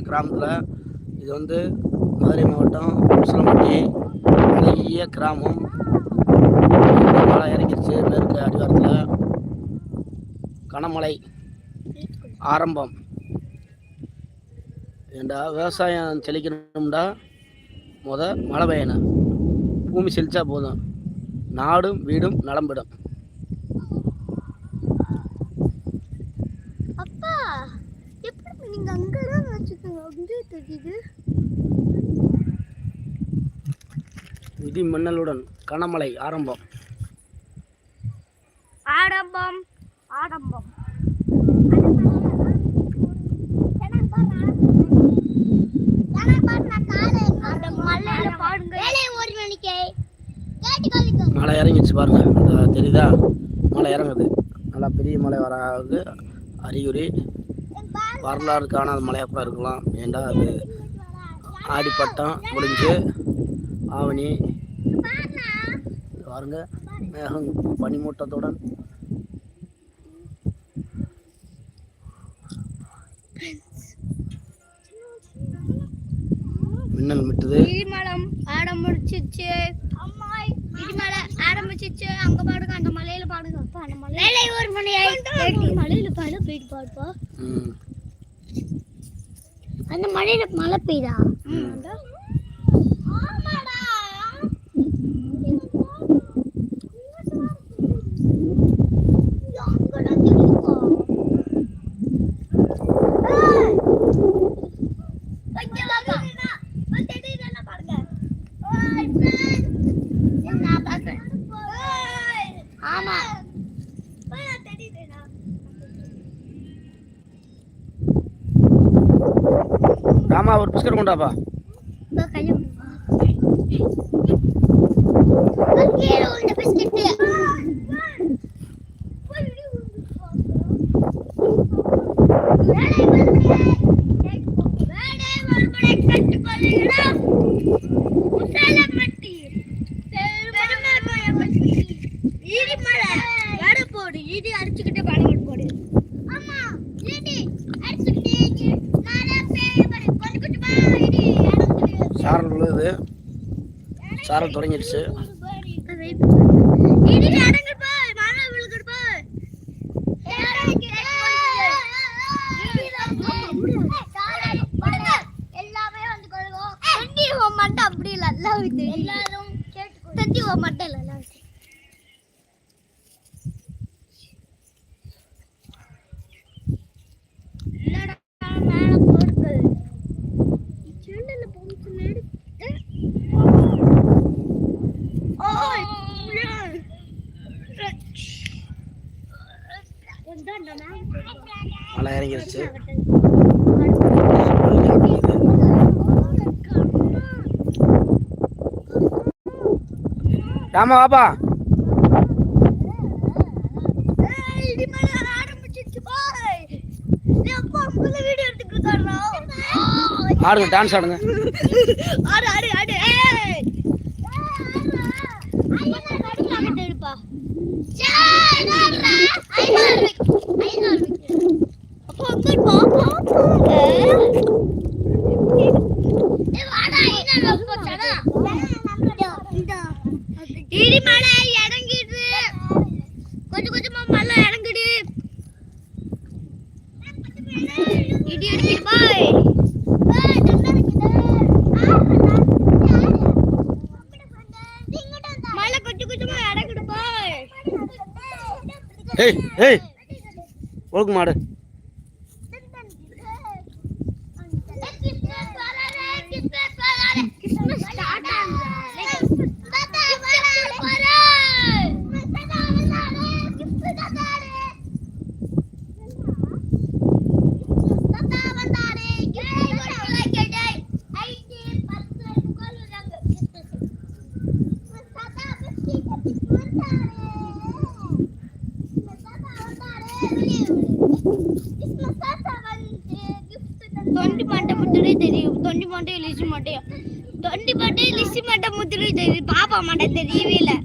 கிராமத்தில். இது வந்து மதுரை மாவட்டம் உசிலம்பட்டி பெரிய கிராமம். மழை இறங்கிடுச்சு. மேற்கு அடிவாரத்தில் கனமழை ஆரம்பம். ஏண்டா விவசாயம் செழிக்கணும்டா மழை பெய்யணும். பூமி செழிச்சா போதும், நாடும் வீடும் நலம்பிடும். அப்பா எப்படி நீங்க அங்கதான் வச்சுக்கோங்க, அப்படியே தெரியுது. இடி மின்னலுடன் கனமழை ஆரம்பம். ஆரம்பம் ஆரம்பம். மழை இறங்கிடுச்சு பாருங்க, அந்த தெரியுதா? மழை இறங்குது. நல்லா பெரிய மழை வராது அறிகுறி. வரலாறு காணாத மழையாக கூட இருக்கலாம். ஏண்டா அது ஆடிப்பட்டம் முடிஞ்சு ஆவணி பாருங்க. மேகம் பனிமூட்டத்துடன் மின்னல் மிட்டுது. இடிமலம் ஆரம்பிச்சிச்சு. இடிமலை ஆரம்பிச்சிச்சு. அங்க பாடுங்க, அந்த மலையில பாடுங்க. அப்பா அந்த மலையில ஒரு மலையில பாடு போயிட்டு பாடுப்பா. அந்த மலையில மழை பெய்தா? ராமா ஒரு பிஸ்கட் கொண்டாப்பா. இடி அடிச்சுக்கிட்டே பாடம் போடு. ஆமா இடி அடிச்சுக்கிட்டே சாரல் விழுது. சாரல் தொடங்கிடுச்சு. அப்படி இல்லை, எல்லாரும் தட்டி மட்டும் இல்லை. மழை இறங்கிருச்சு. ராமா வாப்பா. ஆடுங்க, டான்ஸ் ஆடுங்க. இடிமலை இறங்கிடுது. கொஞ்சம் கொஞ்சமா மழை இறங்குது. இடி அடிக்குது பாய். மழை கொஞ்சம் கொஞ்சமா இறங்குது பாய். ஏய் ஏய் ஒழுங்கு மாடு. தொண்டி மாட்டை முத்திரை தெரியும். தொண்டி மாட்டை லிசி மாட்டையும் தொண்டி மாட்டை லிசி மாட்டை முத்திரை தெரியும். பாப்பா மாட்டை தெரியவே இல்லை.